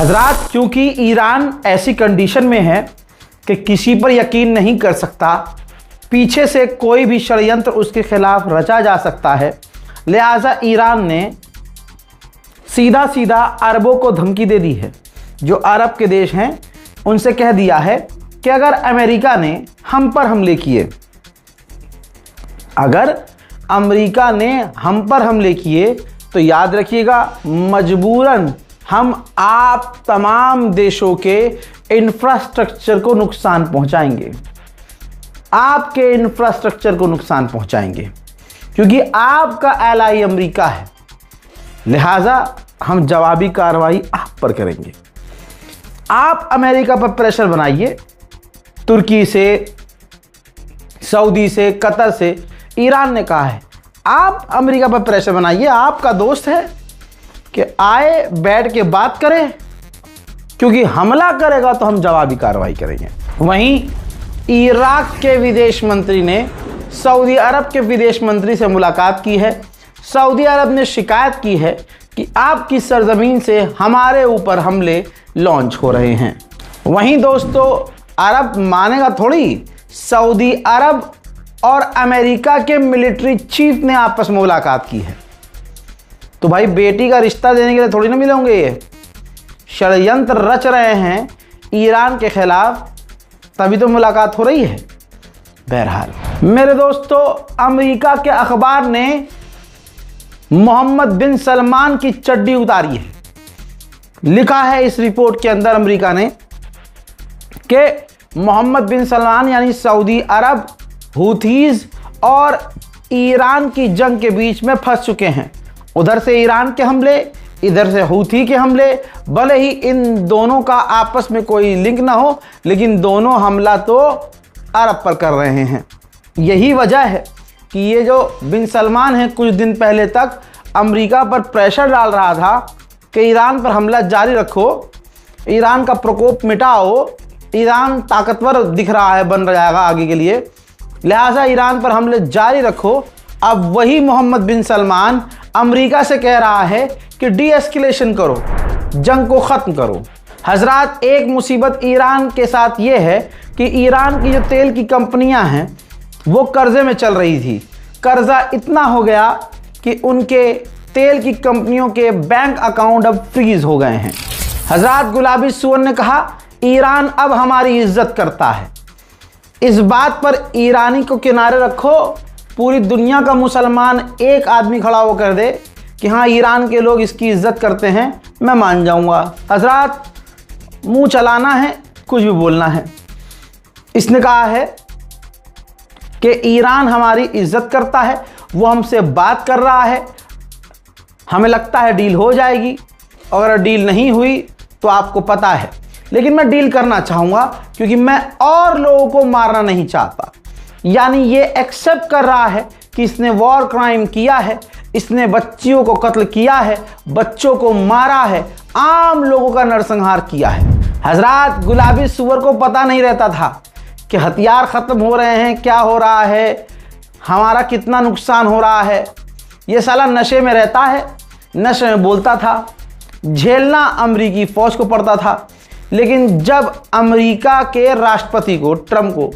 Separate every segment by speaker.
Speaker 1: हजरात, क्योंकि ईरान ऐसी कंडीशन में है कि किसी पर यकीन नहीं कर सकता, पीछे से कोई भी षड्यंत्र उसके खिलाफ रचा जा सकता है, लिहाजा ईरान ने सीधा सीधा अरबों को धमकी दे दी है। जो अरब के देश हैं उनसे कह दिया है कि अगर अमेरिका ने हम पर हमले किए, अगर अमेरिका ने हम पर हमले किए तो याद रखिएगा मजबूरन हम आप तमाम देशों के इंफ्रास्ट्रक्चर को नुकसान पहुंचाएंगे, आपके इंफ्रास्ट्रक्चर को नुकसान पहुंचाएंगे, क्योंकि आपका एलाई अमेरिका है। लिहाजा हम जवाबी कार्रवाई आप पर करेंगे। आप अमेरिका पर प्रेशर बनाइए, तुर्की से, सऊदी से, कतर से। ईरान ने कहा है आप अमेरिका पर प्रेशर बनाइए, आपका दोस्त है, कि आए बैठ के बात करें, क्योंकि हमला करेगा तो हम जवाबी कार्रवाई करेंगे। वहीं इराक के विदेश मंत्री ने सऊदी अरब के विदेश मंत्री से मुलाकात की है। सऊदी अरब ने शिकायत की है कि आपकी सरजमीन से हमारे ऊपर हमले लॉन्च हो रहे हैं। वहीं दोस्तों, अरब मानेगा थोड़ी। सऊदी अरब और अमेरिका के मिलिट्री चीफ ने आपस में मुलाकात की है, तो भाई बेटी का रिश्ता देने के लिए थोड़ी ना मिलेंगे। ये षड्यंत्र रच रहे हैं ईरान के खिलाफ, तभी तो मुलाकात हो रही है। बहरहाल मेरे दोस्तों, अमेरिका के अखबार ने मोहम्मद बिन सलमान की चड्डी उतारी है। लिखा है इस रिपोर्ट के अंदर अमेरिका ने कि मोहम्मद बिन सलमान यानी सऊदी अरब हूथीज और ईरान की जंग के बीच में फंस चुके हैं। उधर से ईरान के हमले, इधर से हूथी के हमले। भले ही इन दोनों का आपस में कोई लिंक ना हो, लेकिन दोनों हमला तो अरब पर कर रहे हैं। यही वजह है कि ये जो बिन सलमान है कुछ दिन पहले तक अमेरिका पर प्रेशर डाल रहा था कि ईरान पर हमला जारी रखो, ईरान का प्रकोप मिटाओ, ईरान ताकतवर दिख रहा है, बन जाएगा आगे के लिए, लिहाजा ईरान पर हमले जारी रखो। अब वही मोहम्मद बिन सलमान अमेरिका से कह रहा है कि डी एस्केलेशन करो, जंग को ख़त्म करो। हजरात, एक मुसीबत ईरान के साथ ये है कि ईरान की जो तेल की कंपनियां हैं वो कर्जे में चल रही थी। कर्जा इतना हो गया कि उनके तेल की कंपनियों के बैंक अकाउंट अब फ्रीज हो गए हैं। हजरात, गुलाबी सुअर ने कहा ईरान अब हमारी इज्जत करता है। इस बात पर ईरानी को किनारे रखो, पूरी दुनिया का मुसलमान एक आदमी खड़ा होकर दे कि हाँ ईरान के लोग इसकी इज्जत करते हैं, मैं मान जाऊंगा। हजरात, मुंह चलाना है, कुछ भी बोलना है। इसने कहा है कि ईरान हमारी इज्जत करता है, वो हमसे बात कर रहा है, हमें लगता है डील हो जाएगी। अगर डील नहीं हुई तो आपको पता है, लेकिन मैं डील करना चाहूँगा क्योंकि मैं और लोगों को मारना नहीं चाहता। यानी ये एक्सेप्ट कर रहा है कि इसने वॉर क्राइम किया है, इसने बच्चियों को कत्ल किया है, बच्चों को मारा है, आम लोगों का नरसंहार किया है। हजरात, गुलाबी सुअर को पता नहीं रहता था कि हथियार ख़त्म हो रहे हैं, क्या हो रहा है, हमारा कितना नुकसान हो रहा है। ये साला नशे में रहता है, नशे में बोलता था, झेलना अमेरिकी फ़ौज को पड़ता था। लेकिन जब अमेरिका के राष्ट्रपति को, ट्रंप को,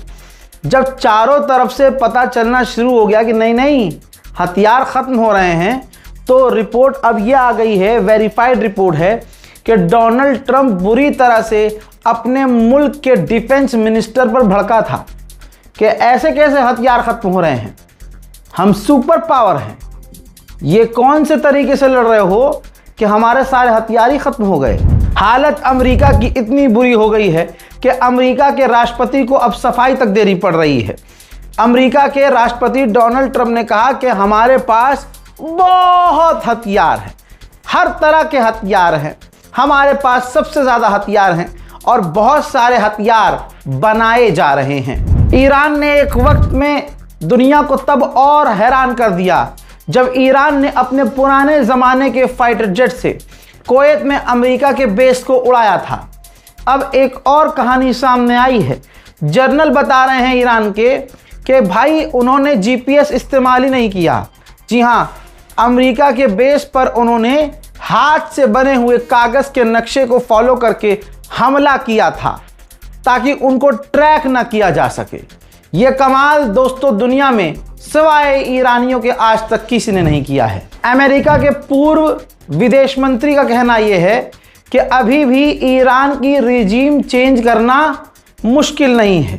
Speaker 1: जब चारों तरफ से पता चलना शुरू हो गया कि नहीं नहीं हथियार ख़त्म हो रहे हैं, तो रिपोर्ट अब यह आ गई है, वेरीफाइड रिपोर्ट है कि डोनाल्ड ट्रंप बुरी तरह से अपने मुल्क के डिफेंस मिनिस्टर पर भड़का था कि ऐसे कैसे हथियार ख़त्म हो रहे हैं, हम सुपर पावर हैं, ये कौन से तरीके से लड़ रहे हो कि हमारे सारे हथियार ही ख़त्म हो गए। हालत अमेरिका की इतनी बुरी हो गई है कि अमेरिका के राष्ट्रपति को अब सफाई तक देनी पड़ रही है। अमेरिका के राष्ट्रपति डोनाल्ड ट्रंप ने कहा कि हमारे पास बहुत हथियार हैं, हर तरह के हथियार हैं, हमारे पास सबसे ज़्यादा हथियार हैं और बहुत सारे हथियार बनाए जा रहे हैं। ईरान ने एक वक्त में दुनिया को तब और हैरान कर दिया जब ईरान ने अपने पुराने ज़माने के फाइटर जेट से कुवैत में अमेरिका के बेस को उड़ाया था। अब एक और कहानी सामने आई है। जर्नल बता रहे हैं ईरान के कि भाई उन्होंने जीपीएस इस्तेमाल ही नहीं किया। जी हाँ, अमेरिका के बेस पर उन्होंने हाथ से बने हुए कागज के नक्शे को फॉलो करके हमला किया था ताकि उनको ट्रैक ना किया जा सके। यह कमाल दोस्तों दुनिया में सिवाय ईरानियों के आज तक किसी ने नहीं किया है। अमेरिका के पूर्व विदेश मंत्री का कहना यह है कि अभी भी ईरान की रिजीम चेंज करना मुश्किल नहीं है।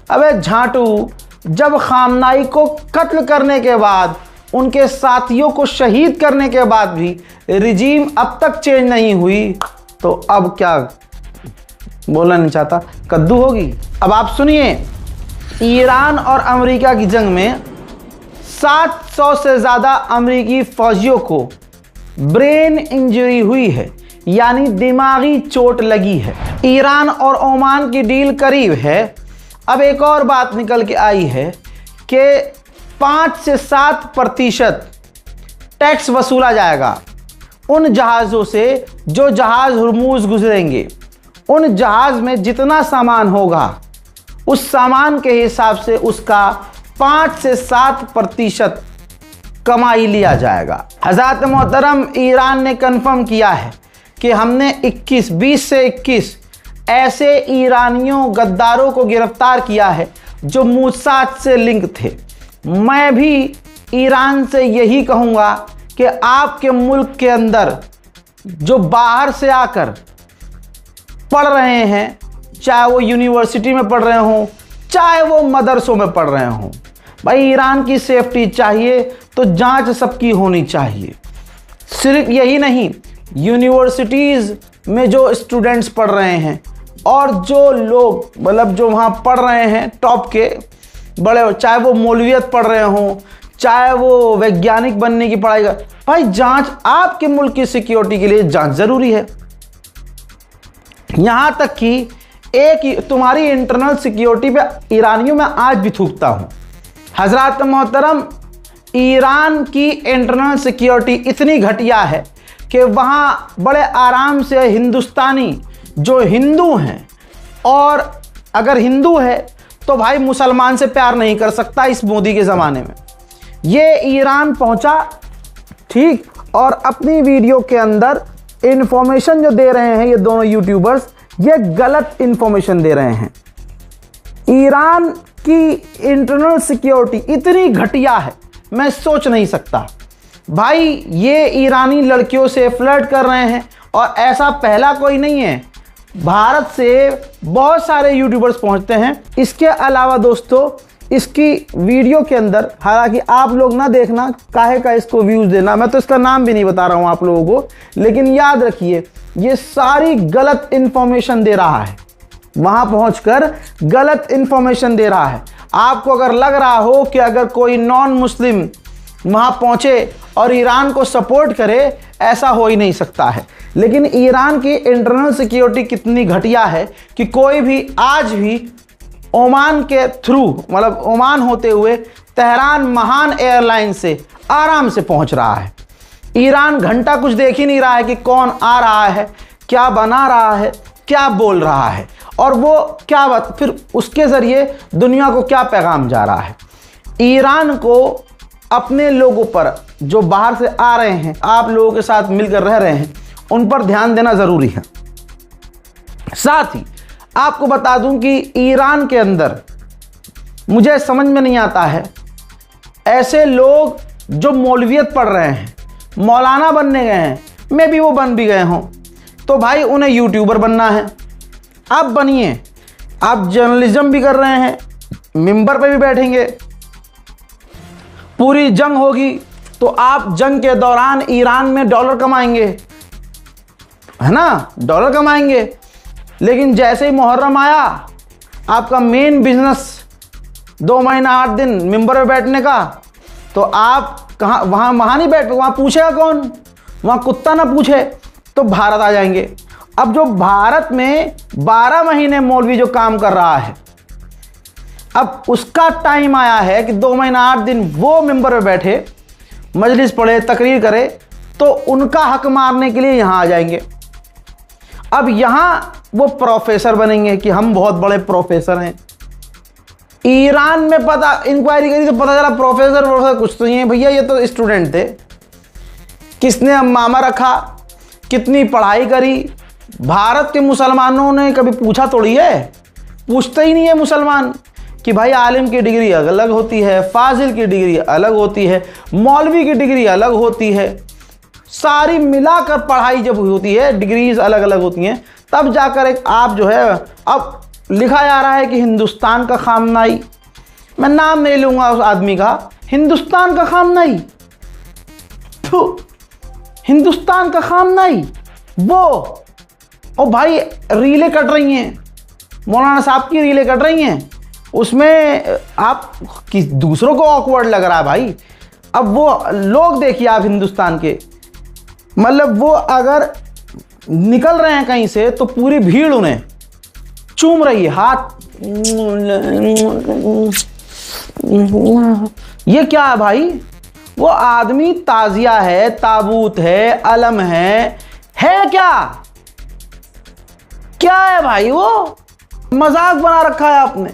Speaker 1: अबे झांटू, जब खामनाई को कत्ल करने के बाद, उनके साथियों को शहीद करने के बाद भी रिजीम अब तक चेंज नहीं हुई, तो अब क्या बोलना नहीं चाहता, कद्दू होगी। अब आप सुनिए, ईरान और अमेरिका की जंग में 700 से ज़्यादा अमेरिकी फौजियों को ब्रेन इंजरी हुई है, यानी दिमागी चोट लगी है। ईरान और ओमान की डील करीब है। अब एक और बात निकल के आई है कि 5 से 7% टैक्स वसूला जाएगा उन जहाज़ों से जो जहाज़ हुर्मुज़ गुजरेंगे। उन जहाज़ में जितना सामान होगा उस सामान के हिसाब से उसका 5 से 7% कमाई लिया जाएगा। हज़रत मोहतरम, ईरान ने कन्फर्म किया है कि हमने 20 से 21 ऐसे ईरानियों गद्दारों को गिरफ्तार किया है जो मूसाद से लिंक थे। मैं भी ईरान से यही कहूँगा कि आपके मुल्क के अंदर जो बाहर से आकर पढ़ रहे हैं, चाहे वो यूनिवर्सिटी में पढ़ रहे हों, चाहे वो मदरसों में पढ़ रहे हों, भाई ईरान की सेफ्टी चाहिए तो जांच सबकी होनी चाहिए। सिर्फ यही नहीं, यूनिवर्सिटीज़ में जो स्टूडेंट्स पढ़ रहे हैं और जो लोग मतलब जो वहाँ पढ़ रहे हैं टॉप के बड़े, चाहे वो मौलवियत पढ़ रहे हों, चाहे वो वैज्ञानिक बनने की पढ़ाई कर, भाई जांच, आपके मुल्क की सिक्योरिटी के लिए जांच ज़रूरी है। यहाँ तक कि एक तुम्हारी इंटरनल सिक्योरिटी पे ईरानियों में आज भी थूकता हूँ। हज़रत मोहतरम, ईरान की इंटरनल सिक्योरिटी इतनी घटिया है कि वहाँ बड़े आराम से हिंदुस्तानी जो हिंदू हैं, और अगर हिंदू है तो भाई मुसलमान से प्यार नहीं कर सकता इस मोदी के ज़माने में। ये ईरान पहुँचा, ठीक, और अपनी वीडियो के अंदर इन्फॉर्मेशन जो दे रहे हैं ये दोनों यूट्यूबर्स, ये गलत इन्फॉर्मेशन दे रहे हैं। ईरान की इंटरनल सिक्योरिटी इतनी घटिया है, मैं सोच नहीं सकता। भाई ये ईरानी लड़कियों से फ्लर्ट कर रहे हैं, और ऐसा पहला कोई नहीं है। भारत से बहुत सारे यूट्यूबर्स पहुंचते हैं। इसके अलावा दोस्तों, इसकी वीडियो के अंदर, हालांकि आप लोग ना देखना, काहे का इसको व्यूज़ देना, मैं तो इसका नाम भी नहीं बता रहा हूँ आप लोगों को, लेकिन याद रखिए ये सारी गलत इन्फॉर्मेशन दे रहा है। वहाँ पहुँचकर गलत इन्फॉर्मेशन दे रहा है। आपको अगर लग रहा हो कि अगर कोई नॉन मुस्लिम वहाँ पहुँचे और ईरान को सपोर्ट करे, ऐसा हो ही नहीं सकता है। लेकिन ईरान की इंटरनल सिक्योरिटी कितनी घटिया है कि कोई भी आज भी ओमान के थ्रू, मतलब ओमान होते हुए तेहरान महान एयरलाइन से आराम से पहुंच रहा है। ईरान घंटा कुछ देख ही नहीं रहा है कि कौन आ रहा है, क्या बना रहा है, क्या बोल रहा है, और वो क्या बात, फिर उसके ज़रिए दुनिया को क्या पैगाम जा रहा है। ईरान को अपने लोगों पर जो बाहर से आ रहे हैं, आप लोगों के साथ मिलकर रह रहे हैं, उन पर ध्यान देना ज़रूरी है। साथ ही आपको बता दूं कि ईरान के अंदर मुझे समझ में नहीं आता है, ऐसे लोग जो मौलवियत पढ़ रहे हैं, मौलाना बनने गए हैं, मे भी वो बन भी गए हों, तो भाई उन्हें यूट्यूबर बनना है। आप बनिए, आप जर्नलिज्म भी कर रहे हैं, मिंबर पे भी बैठेंगे, पूरी जंग होगी तो आप जंग के दौरान ईरान में डॉलर कमाएंगे, है ना, डॉलर कमाएंगे। लेकिन जैसे ही मुहर्रम आया, आपका मेन बिजनेस 2 महीना 8 दिन मिंबर में बैठने का, तो आप कहाँ, वहाँ नहीं बैठ, वहाँ पूछेगा कौन, वहाँ कुत्ता ना पूछे, तो भारत आ जाएंगे। अब जो भारत में 12 महीने मौलवी जो काम कर रहा है, अब उसका टाइम आया है कि 2 महीना 8 दिन वो मिंबर में बैठे, मजलिस पढ़े, तकरीर करे, तो उनका हक मारने के लिए यहाँ आ जाएंगे। अब यहाँ वो प्रोफेसर बनेंगे कि हम बहुत बड़े प्रोफेसर हैं। ईरान में पता, इंक्वायरी करी तो पता चला प्रोफेसर कुछ तो नहीं है भैया, ये तो स्टूडेंट थे। किसने मामा रखा, कितनी पढ़ाई करी। भारत के मुसलमानों ने कभी पूछा थोड़ी है, पूछते ही नहीं है मुसलमान कि भाई आलिम की डिग्री अलग होती है, फाजिल की डिग्री अलग होती है, मौलवी की डिग्री अलग होती है। सारी मिलाकर पढ़ाई जब होती है, डिग्रीज अलग अलग होती हैं, तब जाकर एक आप जो है, अब लिखा जा रहा है कि हिंदुस्तान का खामनाई, मैं नाम नहीं लूंगा उस आदमी का, हिंदुस्तान का खामनाई, हिंदुस्तान का खामनाई वो। ओ भाई रीलें कट रही हैं, मौलाना साहब की रीलें कट रही हैं, उसमें आप किस दूसरों को ऑकवर्ड लग रहा है भाई। अब वो लोग देखिए आप हिंदुस्तान के, मतलब वो अगर निकल रहे हैं कहीं से तो पूरी भीड़ उन्हें चूम रही है, हाथ। ये क्या है भाई? वो आदमी ताजिया है, ताबूत है, अलम है क्या? क्या है भाई? वो मजाक बना रखा है आपने,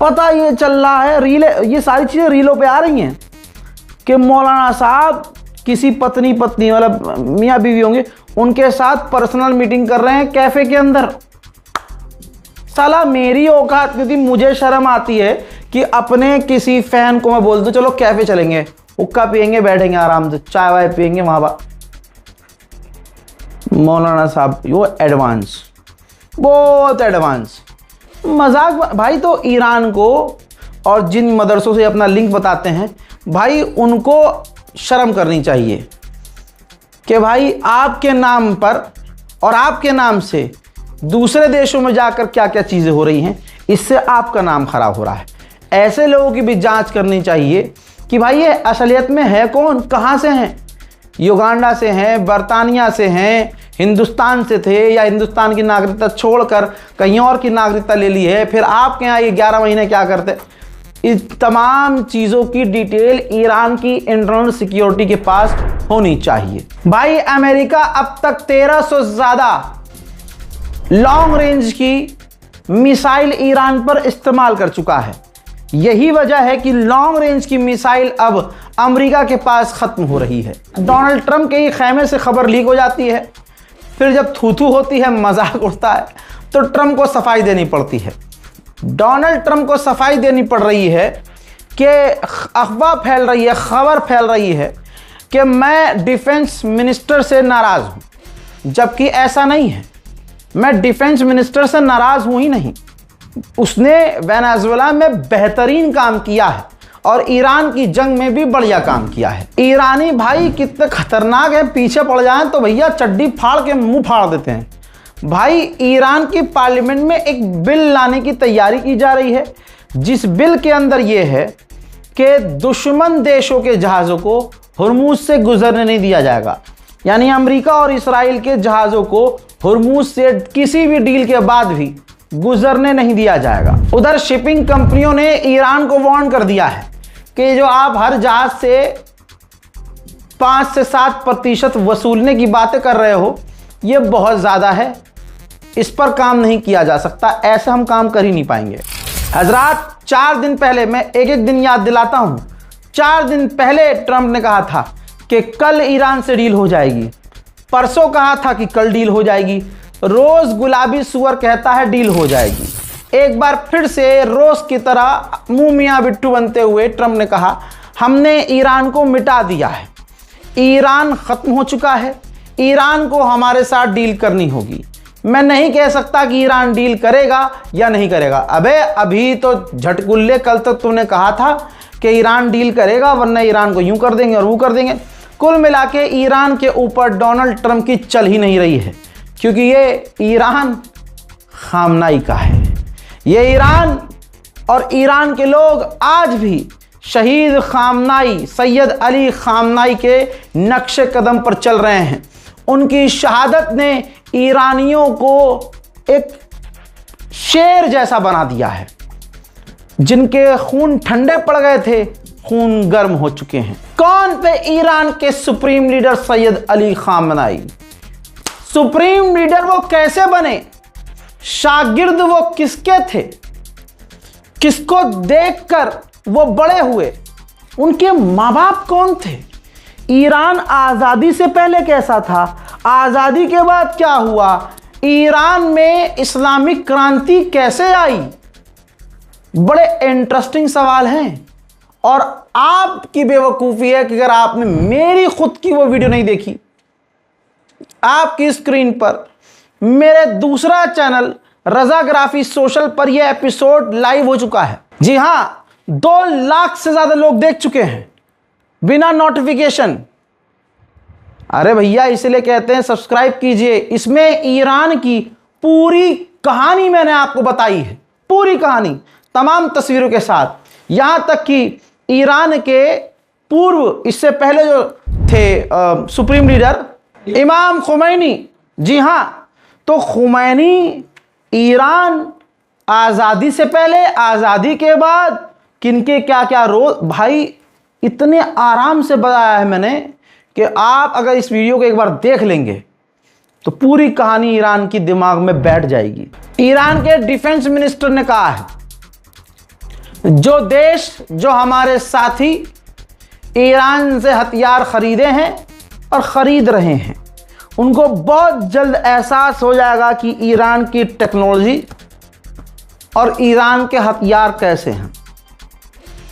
Speaker 1: पता ये चल रहा है, रीले, ये सारी चीजें रीलों पे आ रही हैं कि मौलाना साहब किसी पत्नी मतलब मियाँ बीवी होंगे, उनके साथ पर्सनल मीटिंग कर रहे हैं कैफे के अंदर। साला मेरी औकात, क्योंकि मुझे शर्म आती है कि अपने किसी फैन को मैं बोल दूं चलो कैफे चलेंगे, हुक्का पियेंगे, बैठेंगे आराम से, चाय वाय पियेंगे वहां पर। मौलाना साहब वो एडवांस, बहुत एडवांस मजाक भाई। तो ईरान को और जिन मदरसों से अपना लिंक बताते हैं भाई, उनको शर्म करनी चाहिए कि भाई आपके नाम पर और आपके नाम से दूसरे देशों में जाकर क्या क्या चीज़ें हो रही हैं, इससे आपका नाम खराब हो रहा है। ऐसे लोगों की भी जांच करनी चाहिए कि भाई ये असलियत में है कौन, कहाँ से हैं, युगांडा से हैं, बर्तानिया से हैं, हिंदुस्तान से थे, या हिंदुस्तान की नागरिकता छोड़कर कहीं और की नागरिकता ले ली है, फिर आपके यहाँ ये 11 महीने क्या करते। इस तमाम चीज़ों की डिटेल ईरान की इंटरनल सिक्योरिटी के पास होनी चाहिए। भाई अमेरिका अब तक 1300 से ज़्यादा लॉन्ग रेंज की मिसाइल ईरान पर इस्तेमाल कर चुका है। यही वजह है कि लॉन्ग रेंज की मिसाइल अब अमेरिका के पास खत्म हो रही है। डोनाल्ड ट्रंप के ही खेमे से खबर लीक हो जाती है, फिर जब थू होती है, मजाक उड़ता है, तो ट्रंप को सफाई देनी पड़ती है। डोनाल्ड ट्रंप को सफाई देनी पड़ रही है कि अफवाह फैल रही है, खबर फैल रही है कि मैं डिफेंस मिनिस्टर से नाराज़ हूं, जबकि ऐसा नहीं है। मैं डिफेंस मिनिस्टर से नाराज़ हूं ही नहीं, उसने वेनेजुएला में बेहतरीन काम किया है और ईरान की जंग में भी बढ़िया काम किया है। ईरानी भाई कितने खतरनाक है, पीछे पड़ जाएं तो भैया चड्डी फाड़ के मुंह फाड़ देते हैं। भाई ईरान की पार्लियामेंट में एक बिल लाने की तैयारी की जा रही है, जिस बिल के अंदर यह है कि दुश्मन देशों के जहाज़ों को हुर्मुज से गुजरने नहीं दिया जाएगा। यानी अमेरिका और इसराइल के जहाज़ों को हुर्मुज से किसी भी डील के बाद भी गुजरने नहीं दिया जाएगा। उधर शिपिंग कंपनियों ने ईरान को वार्न कर दिया है कि जो आप हर जहाज से 5 से 7% वसूलने की बातें कर रहे हो, ये बहुत ज़्यादा है, इस पर काम नहीं किया जा सकता, ऐसे हम काम कर ही नहीं पाएंगे। हजरात 4 दिन पहले, मैं एक एक दिन याद दिलाता हूं, 4 दिन पहले ट्रंप ने कहा था कि कल ईरान से डील हो जाएगी, परसों कहा था कि कल डील हो जाएगी, रोज गुलाबी सुअर कहता है डील हो जाएगी। एक बार फिर से रोज की तरह मुंह मियां बिट्टू बनते हुए ट्रंप ने कहा हमने ईरान को मिटा दिया है, ईरान खत्म हो चुका है, ईरान को हमारे साथ डील करनी होगी। मैं नहीं कह सकता कि ईरान डील करेगा या नहीं करेगा। अबे अभी तो झटकुल्ले, कल तक तुमने कहा था कि ईरान डील करेगा, वरना ईरान को यूं कर देंगे और वो कर देंगे। कुल मिला के ईरान के ऊपर डोनाल्ड ट्रंप की चल ही नहीं रही है, क्योंकि ये ईरान खामनाई का है। ये ईरान और ईरान के लोग आज भी शहीद खामनाई, सैयद अली खामनाई के नक्शे कदम पर चल रहे हैं। उनकी शहादत ने ईरानियों को एक शेर जैसा बना दिया है। जिनके खून ठंडे पड़ गए थे, खून गर्म हो चुके हैं। कौन पे? ईरान के supreme leader Syed Ali खामनाई। Supreme leader वो कैसे बने? शागिर्द वो किसके थे? किसको देखकर वो बड़े हुए? उनके माँ बाप कौन थे? ईरान आज़ादी से पहले कैसा था, आजादी के बाद क्या हुआ, ईरान में इस्लामिक क्रांति कैसे आई, बड़े इंटरेस्टिंग सवाल हैं। और आपकी बेवकूफ़ी है कि अगर आपने मेरी खुद की वो वीडियो नहीं देखी, आपकी स्क्रीन पर मेरे दूसरा चैनल रज़ाग्राफी सोशल पर यह एपिसोड लाइव हो चुका है। जी हां, 2 लाख से ज़्यादा लोग देख चुके हैं बिना नोटिफिकेशन। अरे भैया, इसलिए कहते हैं सब्सक्राइब कीजिए। इसमें ईरान की पूरी कहानी मैंने आपको बताई है, पूरी कहानी तमाम तस्वीरों के साथ, यहां तक कि ईरान के पूर्व, इससे पहले जो थे सुप्रीम लीडर इमाम खुमैनी। जी हां, तो खुमैनी ईरान आज़ादी से पहले, आज़ादी के बाद किनके क्या क्या रोल, भाई इतने आराम से बताया है मैंने कि आप अगर इस वीडियो को एक बार देख लेंगे तो पूरी कहानी ईरान की दिमाग में बैठ जाएगी। ईरान के डिफेंस मिनिस्टर ने कहा है, जो देश, जो हमारे साथी ईरान से हथियार खरीदे हैं और ख़रीद रहे हैं, उनको बहुत जल्द एहसास हो जाएगा कि ईरान की टेक्नोलॉजी और ईरान के हथियार कैसे हैं।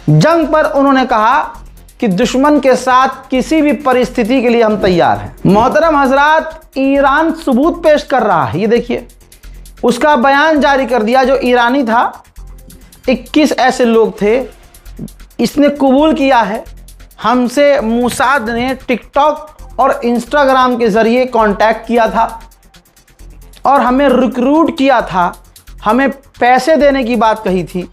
Speaker 1: जंग पर उन्होंने कहा कि दुश्मन के साथ किसी भी परिस्थिति के लिए हम तैयार हैं। मोहतरम हजरात, ईरान सबूत पेश कर रहा है। ये देखिए, उसका बयान जारी कर दिया जो ईरानी था। 21 ऐसे लोग थे, इसने कबूल किया है हमसे मोसाद ने टिकटॉक और इंस्टाग्राम के ज़रिए कांटेक्ट किया था और हमें रिक्रूट किया था, हमें पैसे देने की बात कही थी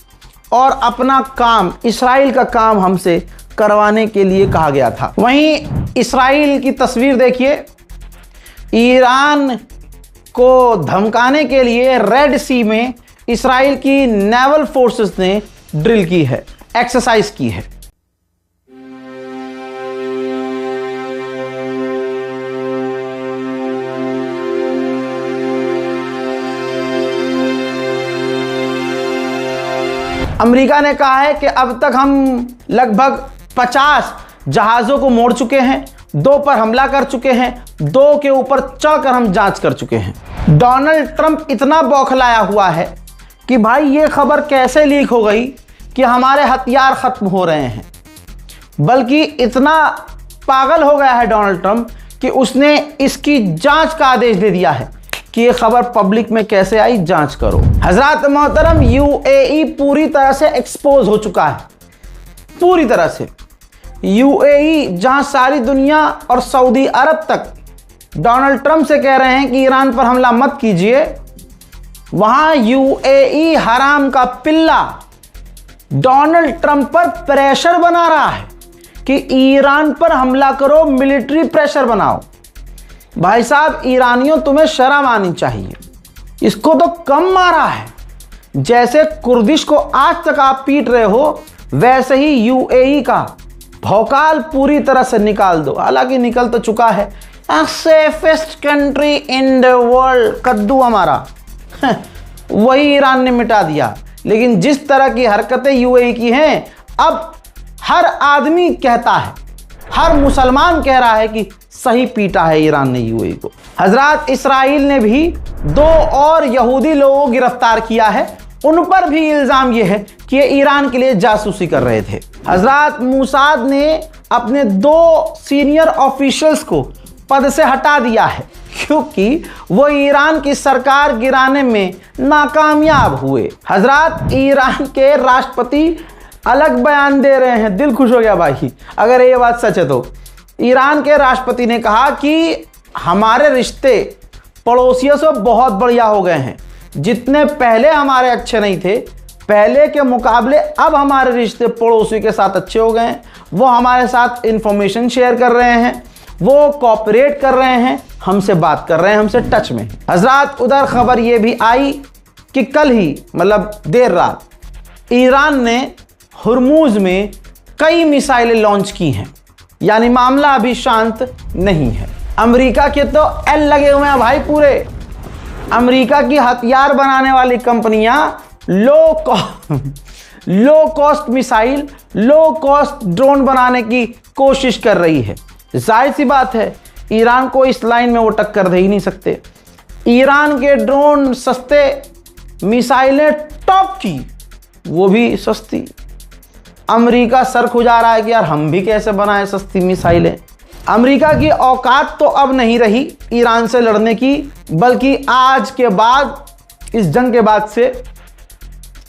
Speaker 1: और अपना काम, इसराइल का काम हमसे करवाने के लिए कहा गया था। वहीं इसराइल की तस्वीर देखिए, ईरान को धमकाने के लिए रेड सी में इसराइल की नेवल फोर्सेस ने ड्रिल की है, एक्सरसाइज की है। अमेरिका ने कहा है कि अब तक हम लगभग 50 जहाज़ों को मोड़ चुके हैं, 2 पर हमला कर चुके हैं, 2 के ऊपर चढ़कर हम जांच कर चुके हैं। डोनाल्ड ट्रंप इतना बौखलाया हुआ है कि भाई ये खबर कैसे लीक हो गई कि हमारे हथियार ख़त्म हो रहे हैं। बल्कि इतना पागल हो गया है डोनाल्ड ट्रंप कि उसने इसकी जांच का आदेश दे दिया है कि ये खबर पब्लिक में कैसे आई, जांच करो। हजरात मोहतरम, यूएई पूरी तरह से एक्सपोज हो चुका है, पूरी तरह से। यूएई, जहां सारी दुनिया और सऊदी अरब तक डोनाल्ड ट्रंप से कह रहे हैं कि ईरान पर हमला मत कीजिए, वहां यूएई हराम का पिल्ला डोनाल्ड ट्रंप पर प्रेशर बना रहा है कि ईरान पर हमला करो, मिलिट्री प्रेशर बनाओ। भाई साहब, ईरानियों, तुम्हें शर्म आनी चाहिए। इसको तो कम मारा है, जैसे कुर्दिश को आज तक आप पीट रहे हो, वैसे ही यूएई का भौकाल पूरी तरह से निकाल दो। हालांकि निकल तो चुका है। Safest country in the world कद्दू हमारा वही ईरान ने मिटा दिया। लेकिन जिस तरह की हरकतें यूएई की हैं, अब हर आदमी कहता है, हर मुसलमान कह रहा है कि सही पीटा है ईरान ने यूएई को। हजरात, इसराइल ने भी 2 और यहूदी लोगों को गिरफ्तार किया है। उन पर भी इल्ज़ाम यह है कि ये ईरान के लिए जासूसी कर रहे थे। हजरात, मोसाद ने अपने 2 सीनियर ऑफिशियल्स को पद से हटा दिया है क्योंकि वो ईरान की सरकार गिराने में नाकामयाब हुए। हजरात, ईरान के राष्ट्रपति अलग बयान दे रहे हैं, दिल खुश हो गया भाई अगर ये बात सच है तो। ईरान के राष्ट्रपति ने कहा कि हमारे रिश्ते पड़ोसियों से बहुत बढ़िया हो गए हैं। जितने पहले हमारे अच्छे नहीं थे, पहले के मुकाबले अब हमारे रिश्ते पड़ोसी के साथ अच्छे हो गए हैं। वो हमारे साथ इंफॉर्मेशन शेयर कर रहे हैं, वो कोऑपरेट कर रहे हैं, हमसे बात कर रहे हैं, हमसे टच में। हजरात, उधर खबर ये भी आई कि कल ही, मतलब देर रात, ईरान ने हुर्मुज में कई मिसाइलें लॉन्च की हैं, यानी मामला अभी शांत नहीं है। अमेरिका के तो एल लगे हुए हैं भाई पूरे। अमेरिका की हथियार बनाने वाली कंपनियां low cost missile, low cost drone बनाने की कोशिश कर रही है। जाहिर सी बात है ईरान को इस लाइन में वो टक्कर दे ही नहीं सकते। ईरान के ड्रोन सस्ते, मिसाइलें टॉप की वो भी सस्ती। अमेरिका सर खुजा रहा है कि यार हम भी कैसे बनाएं सस्ती मिसाइलें। अमेरिका की औकात तो अब नहीं रही ईरान से लड़ने की, बल्कि आज के बाद, इस जंग के बाद से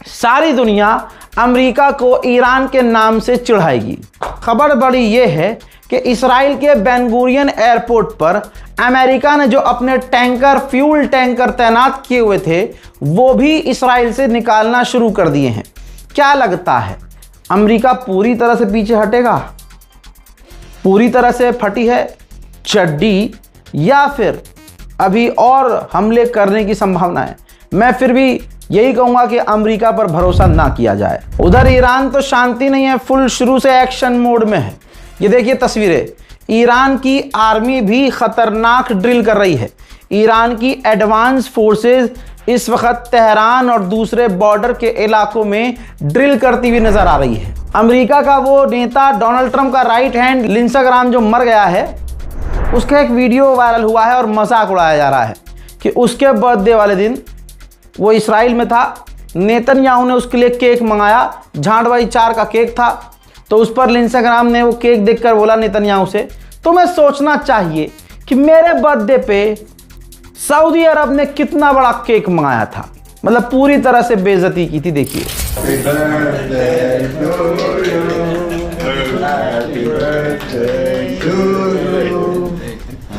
Speaker 1: सारी दुनिया अमेरिका को ईरान के नाम से चिढ़ाएगी। खबर बड़ी ये है कि इस्राइल के बेन गुरियन एयरपोर्ट पर अमेरिका ने जो अपने टैंकर, फ्यूल टैंकर तैनात किए हुए थे, वो भी इस्राइल से निकालना शुरू कर दिए हैं। क्या लगता है अमेरिका पूरी तरह से पीछे हटेगा? पूरी तरह से फटी है चड्डी, या फिर अभी और हमले करने की संभावना है? मैं फिर भी यही कहूंगा कि अमेरिका पर भरोसा ना किया जाए। उधर ईरान तो शांति नहीं है, फुल शुरू से एक्शन मोड में है। ये देखिए तस्वीरें, ईरान की आर्मी भी खतरनाक ड्रिल कर रही है। ईरान की एडवांस फोर्सेस इस वक्त तेहरान और दूसरे बॉर्डर के इलाकों में ड्रिल करती हुई नजर आ रही है। अमेरिका का वो नेता डोनाल्ड ट्रंप का राइट हैंड लिंडसे ग्राहम जो मर गया है, उसका एक वीडियो वायरल हुआ है और मजाक उड़ाया जा रहा है कि उसके बर्थडे वाले दिन वो इसराइल में था, नेतन्याहू ने उसके लिए केक मंगाया, झांट भाई 4 का केक था, तो उस पर लिंडसे ग्राहम ने वो केक देखकर बोला नेतन्याहू से, तुम्हें सोचना चाहिए कि मेरे बर्थडे पे सऊदी अरब ने कितना बड़ा केक मंगाया था। मतलब पूरी तरह से बेइज्जती की थी। देखिए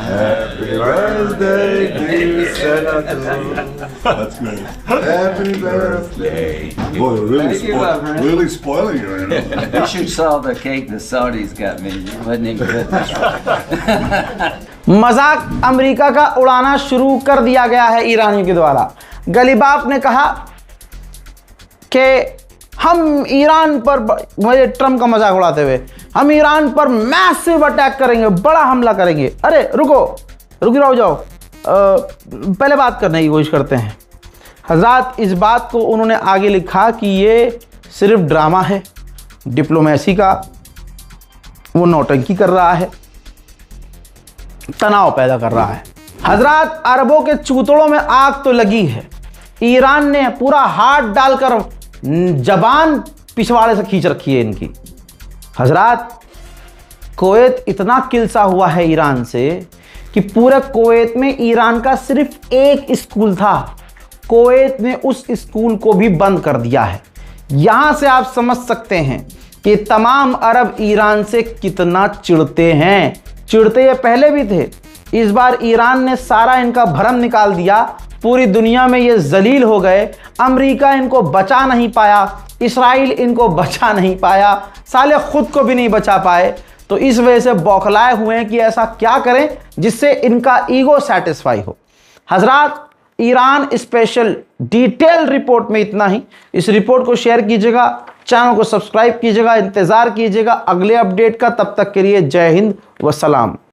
Speaker 2: Happy birthday, dear Senator. That's good. Happy birthday. Boy, really spoiling you right now.
Speaker 3: You should saw the cake the Saudis got me. It wasn't even good.
Speaker 1: मजाक अमेरिका का उड़ाना शुरू कर दिया गया है ईरानियों के द्वारा। गलीबाफ ने कहा कि हम ईरान पर, मुझे ट्रम्प का मजाक उड़ाते हुए, हम ईरान पर मैसिव अटैक करेंगे, बड़ा हमला करेंगे। अरे रुक जाओ, पहले बात करने की कोशिश करते हैं। हजरात, इस बात को उन्होंने आगे लिखा कि ये सिर्फ ड्रामा है, डिप्लोमेसी का वो नौटंकी कर रहा है, तनाव पैदा कर रहा है। हजरात, अरबों के चूतड़ों में आग तो लगी है। ईरान ने पूरा हाथ डालकर जबान पिछवाड़े से खींच रखी है इनकी। हजरात, कुवैत इतना किलसा हुआ है ईरान से कि पूरे कुवैत में ईरान का सिर्फ एक स्कूल था, कुवैत ने उस स्कूल को भी बंद कर दिया है। यहां से आप समझ सकते हैं कि तमाम अरब ईरान से कितना चिढ़ते हैं। चिढ़ते ये पहले भी थे, इस बार ईरान ने सारा इनका भरम निकाल दिया। पूरी दुनिया में ये जलील हो गए। अमेरिका इनको बचा नहीं पाया, इस्राइल इनको बचा नहीं पाया, साले खुद को भी नहीं बचा पाए। तो इस वजह से बौखलाए हुए हैं कि ऐसा क्या करें जिससे इनका ईगो सेटिस्फाई हो। हजरात, ईरान स्पेशल डिटेल रिपोर्ट में इतना ही। इस रिपोर्ट को शेयर कीजिएगा, चैनल को सब्सक्राइब कीजिएगा, इंतज़ार कीजिएगा अगले अपडेट का। तब तक के लिए जय हिंद व सलाम।